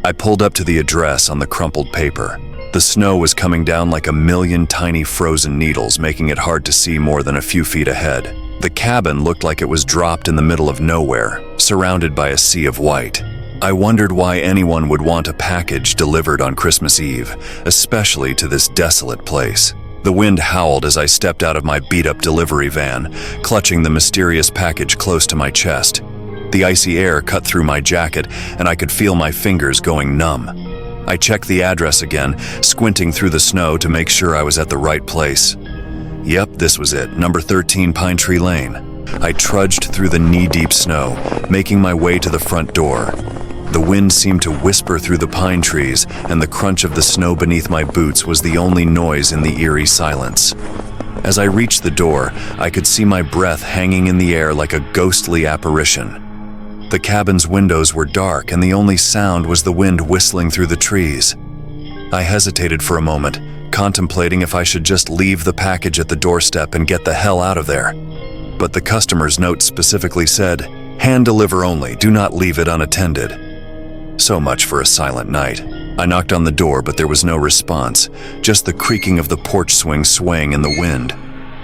I pulled up to the address on the crumpled paper. The snow was coming down like a million tiny frozen needles, making it hard to see more than a few feet ahead. The cabin looked like it was dropped in the middle of nowhere, surrounded by a sea of white. I wondered why anyone would want a package delivered on Christmas Eve, especially to this desolate place. The wind howled as I stepped out of my beat-up delivery van, clutching the mysterious package close to my chest. The icy air cut through my jacket, and I could feel my fingers going numb. I checked the address again, squinting through the snow to make sure I was at the right place. Yep, this was it, number 13 Pine Tree Lane. I trudged through the knee-deep snow, making my way to the front door. The wind seemed to whisper through the pine trees, and the crunch of the snow beneath my boots was the only noise in the eerie silence. As I reached the door, I could see my breath hanging in the air like a ghostly apparition. The cabin's windows were dark, and the only sound was the wind whistling through the trees. I hesitated for a moment, contemplating if I should just leave the package at the doorstep and get the hell out of there. But the customer's note specifically said, "Hand deliver only, do not leave it unattended." So much for a silent night. I knocked on the door, but there was no response, just the creaking of the porch swing swaying in the wind.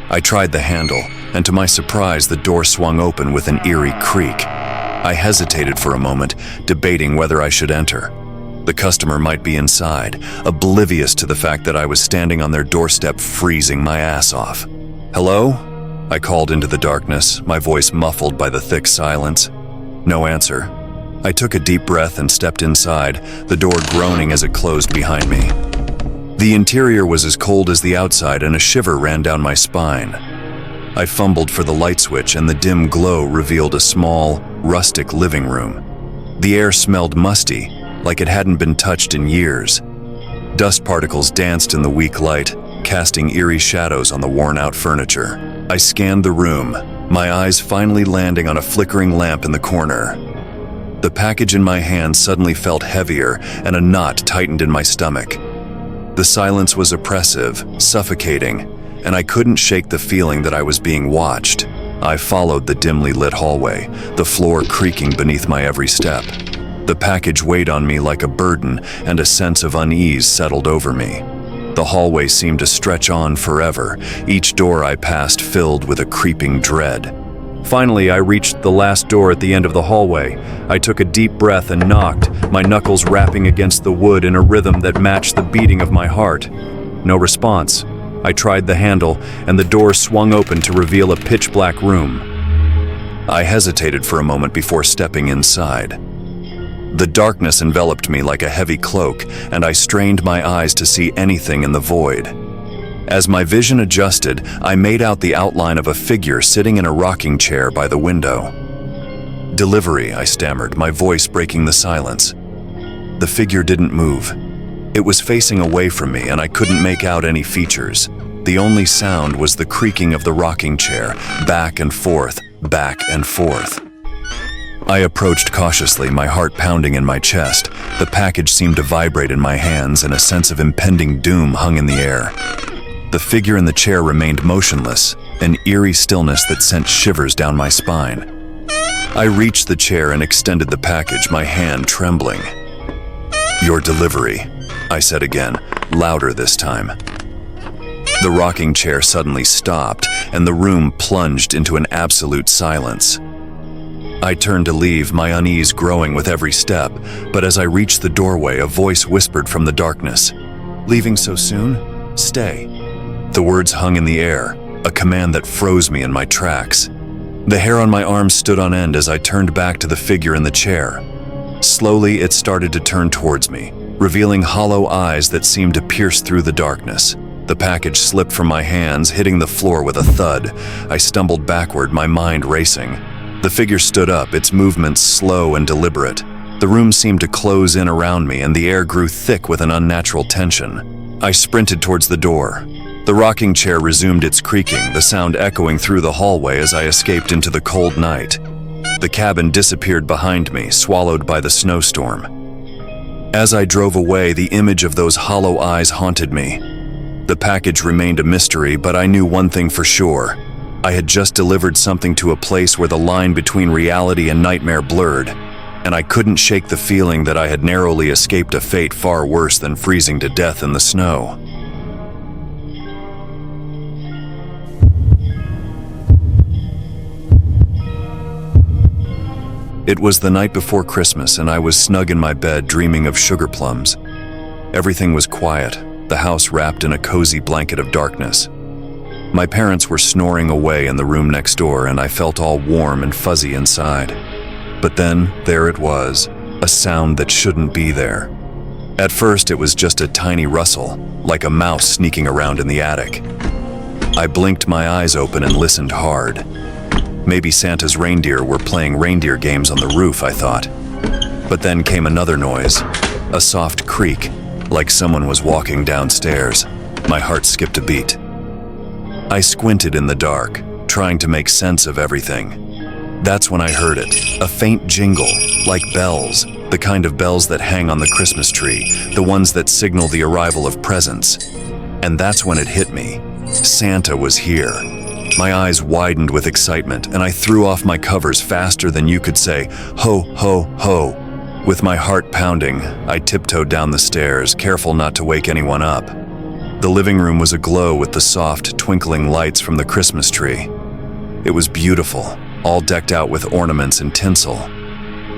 I tried the handle, and to my surprise, the door swung open with an eerie creak. I hesitated for a moment, debating whether I should enter. The customer might be inside, oblivious to the fact that I was standing on their doorstep freezing my ass off. "Hello?" I called into the darkness, my voice muffled by the thick silence. No answer. I took a deep breath and stepped inside, the door groaning as it closed behind me. The interior was as cold as the outside, and a shiver ran down my spine. I fumbled for the light switch, and the dim glow revealed a small, rustic living room. The air smelled musty, like it hadn't been touched in years. Dust particles danced in the weak light, casting eerie shadows on the worn-out furniture. I scanned the room, my eyes finally landing on a flickering lamp in the corner. The package in my hand suddenly felt heavier, and a knot tightened in my stomach. The silence was oppressive, suffocating, and I couldn't shake the feeling that I was being watched. I followed the dimly lit hallway, the floor creaking beneath my every step. The package weighed on me like a burden, and a sense of unease settled over me. The hallway seemed to stretch on forever, each door I passed filled with a creeping dread. Finally, I reached the last door at the end of the hallway. I took a deep breath and knocked, my knuckles rapping against the wood in a rhythm that matched the beating of my heart. No response. I tried the handle, and the door swung open to reveal a pitch-black room. I hesitated for a moment before stepping inside. The darkness enveloped me like a heavy cloak, and I strained my eyes to see anything in the void. As my vision adjusted, I made out the outline of a figure sitting in a rocking chair by the window. "Delivery," I stammered, my voice breaking the silence. The figure didn't move. It was facing away from me, and I couldn't make out any features. The only sound was the creaking of the rocking chair, back and forth, back and forth. I approached cautiously, my heart pounding in my chest. The package seemed to vibrate in my hands, and a sense of impending doom hung in the air. The figure in the chair remained motionless, an eerie stillness that sent shivers down my spine. I reached the chair and extended the package, my hand trembling. "Your delivery," I said again, louder this time. The rocking chair suddenly stopped, and the room plunged into an absolute silence. I turned to leave, my unease growing with every step, but as I reached the doorway, a voice whispered from the darkness, "Leaving so soon? Stay." The words hung in the air, a command that froze me in my tracks. The hair on my arms stood on end as I turned back to the figure in the chair. Slowly, it started to turn towards me, revealing hollow eyes that seemed to pierce through the darkness. The package slipped from my hands, hitting the floor with a thud. I stumbled backward, my mind racing. The figure stood up, its movements slow and deliberate. The room seemed to close in around me, and the air grew thick with an unnatural tension. I sprinted towards the door. The rocking chair resumed its creaking, the sound echoing through the hallway as I escaped into the cold night. The cabin disappeared behind me, swallowed by the snowstorm. As I drove away, the image of those hollow eyes haunted me. The package remained a mystery, but I knew one thing for sure. I had just delivered something to a place where the line between reality and nightmare blurred, and I couldn't shake the feeling that I had narrowly escaped a fate far worse than freezing to death in the snow. It was the night before Christmas, and I was snug in my bed dreaming of sugar plums. Everything was quiet, the house wrapped in a cozy blanket of darkness. My parents were snoring away in the room next door, and I felt all warm and fuzzy inside. But then, there it was, a sound that shouldn't be there. At first, it was just a tiny rustle, like a mouse sneaking around in the attic. I blinked my eyes open and listened hard. Maybe Santa's reindeer were playing reindeer games on the roof, I thought. But then came another noise, a soft creak, like someone was walking downstairs. My heart skipped a beat. I squinted in the dark, trying to make sense of everything. That's when I heard it, a faint jingle, like bells, the kind of bells that hang on the Christmas tree, the ones that signal the arrival of presents. And that's when it hit me. Santa was here. My eyes widened with excitement, and I threw off my covers faster than you could say, "Ho, ho, ho." With my heart pounding, I tiptoed down the stairs, careful not to wake anyone up. The living room was aglow with the soft, twinkling lights from the Christmas tree. It was beautiful, all decked out with ornaments and tinsel.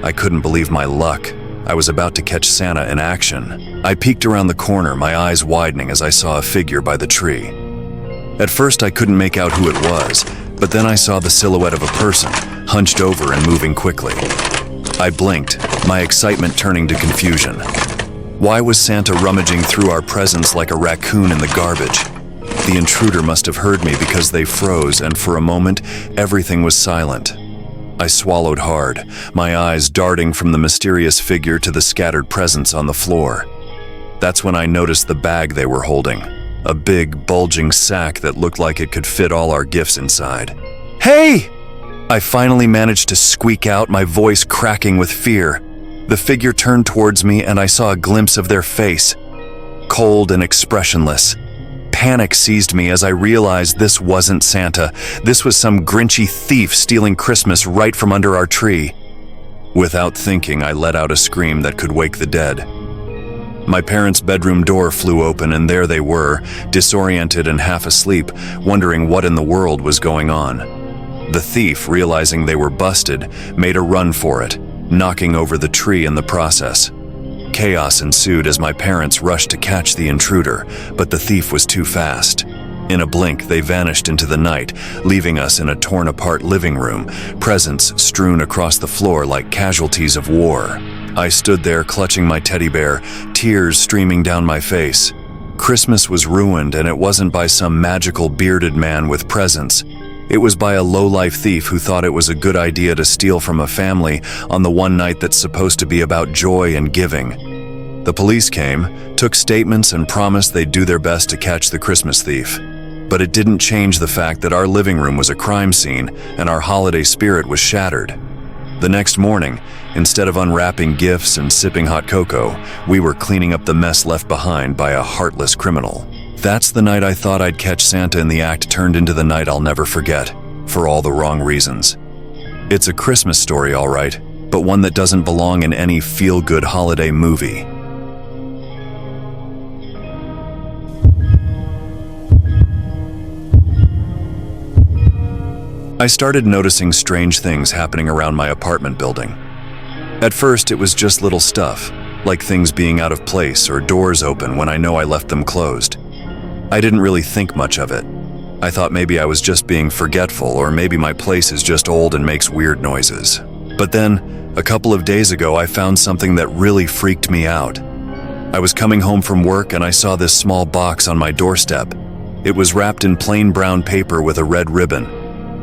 I couldn't believe my luck. I was about to catch Santa in action. I peeked around the corner, my eyes widening as I saw a figure by the tree. At first, I couldn't make out who it was, but then I saw the silhouette of a person, hunched over and moving quickly. I blinked, my excitement turning to confusion. Why was Santa rummaging through our presents like a raccoon in the garbage? The intruder must have heard me because they froze, and for a moment, everything was silent. I swallowed hard, my eyes darting from the mysterious figure to the scattered presents on the floor. That's when I noticed the bag they were holding. A big, bulging sack that looked like it could fit all our gifts inside. "Hey!" I finally managed to squeak out, my voice cracking with fear. The figure turned towards me, and I saw a glimpse of their face, cold and expressionless. Panic seized me as I realized this wasn't Santa. This was some grinchy thief stealing Christmas right from under our tree. Without thinking, I let out a scream that could wake the dead. My parents' bedroom door flew open, and there they were, disoriented and half asleep, wondering what in the world was going on. The thief, realizing they were busted, made a run for it, knocking over the tree in the process. Chaos ensued as my parents rushed to catch the intruder, but the thief was too fast. In a blink, they vanished into the night, leaving us in a torn-apart living room, presents strewn across the floor like casualties of war. I stood there clutching my teddy bear, tears streaming down my face. Christmas was ruined, and it wasn't by some magical bearded man with presents. It was by a low-life thief who thought it was a good idea to steal from a family on the one night that's supposed to be about joy and giving. The police came, took statements, and promised they'd do their best to catch the Christmas thief. But it didn't change the fact that our living room was a crime scene, and our holiday spirit was shattered. The next morning, instead of unwrapping gifts and sipping hot cocoa, we were cleaning up the mess left behind by a heartless criminal. That's the night I thought I'd catch Santa, and the act turned into the night I'll never forget, for all the wrong reasons. It's a Christmas story, all right, but one that doesn't belong in any feel-good holiday movie. I started noticing strange things happening around my apartment building. At first, it was just little stuff, like things being out of place or doors open when I know I left them closed. I didn't really think much of it. I thought maybe I was just being forgetful, or maybe my place is just old and makes weird noises. But then, a couple of days ago, I found something that really freaked me out. I was coming home from work and I saw this small box on my doorstep. It was wrapped in plain brown paper with a red ribbon.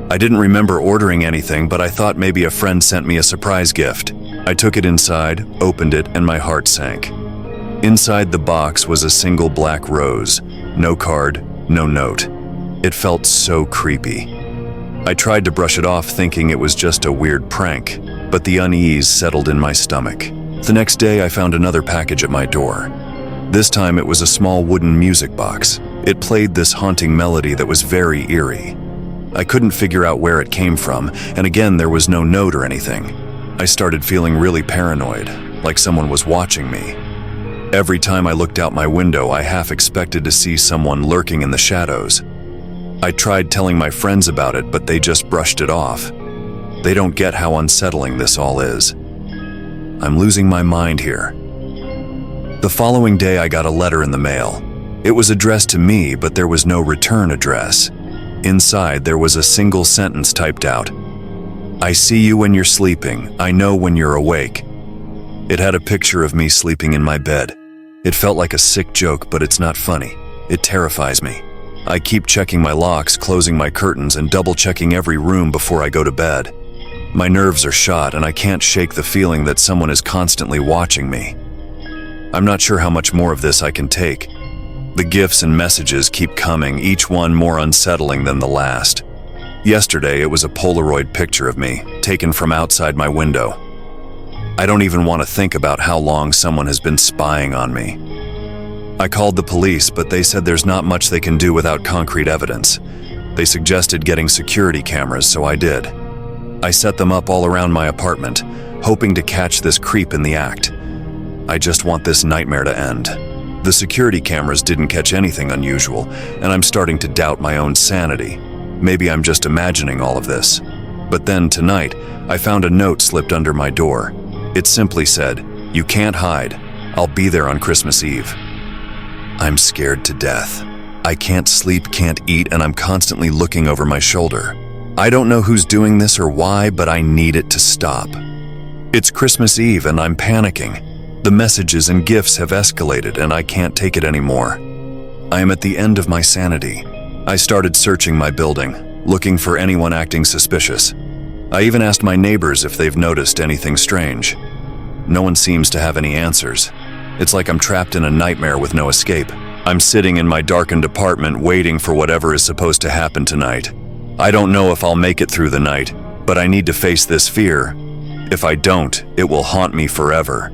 I didn't remember ordering anything, but I thought maybe a friend sent me a surprise gift. I took it inside, opened it, and my heart sank. Inside the box was a single black rose. No card, no note. It felt so creepy. I tried to brush it off, thinking it was just a weird prank, but the unease settled in my stomach. The next day, I found another package at my door. This time, it was a small wooden music box. It played this haunting melody that was very eerie. I couldn't figure out where it came from, and again, there was no note or anything. I started feeling really paranoid, like someone was watching me. Every time I looked out my window, I half expected to see someone lurking in the shadows. I tried telling my friends about it, but they just brushed it off. They don't get how unsettling this all is. I'm losing my mind here. The following day, I got a letter in the mail. It was addressed to me, but there was no return address. Inside, there was a single sentence typed out. I see you when you're sleeping. I know when you're awake. It had a picture of me sleeping in my bed. It felt like a sick joke, but it's not funny. It terrifies me. I keep checking my locks, closing my curtains, and double-checking every room before I go to bed. My nerves are shot, and I can't shake the feeling that someone is constantly watching me. I'm not sure how much more of this I can take. The gifts and messages keep coming, each one more unsettling than the last. Yesterday, it was a Polaroid picture of me, taken from outside my window. I don't even want to think about how long someone has been spying on me. I called the police, but they said there's not much they can do without concrete evidence. They suggested getting security cameras, so I did. I set them up all around my apartment, hoping to catch this creep in the act. I just want this nightmare to end. The security cameras didn't catch anything unusual, and I'm starting to doubt my own sanity. Maybe I'm just imagining all of this. But then tonight, I found a note slipped under my door. It simply said, "You can't hide. I'll be there on Christmas Eve." I'm scared to death. I can't sleep, can't eat, and I'm constantly looking over my shoulder. I don't know who's doing this or why, but I need it to stop. It's Christmas Eve and I'm panicking. The messages and gifts have escalated and I can't take it anymore. I am at the end of my sanity. I started searching my building, looking for anyone acting suspicious. I even asked my neighbors if they've noticed anything strange. No one seems to have any answers. It's like I'm trapped in a nightmare with no escape. I'm sitting in my darkened apartment waiting for whatever is supposed to happen tonight. I don't know if I'll make it through the night, but I need to face this fear. If I don't, it will haunt me forever.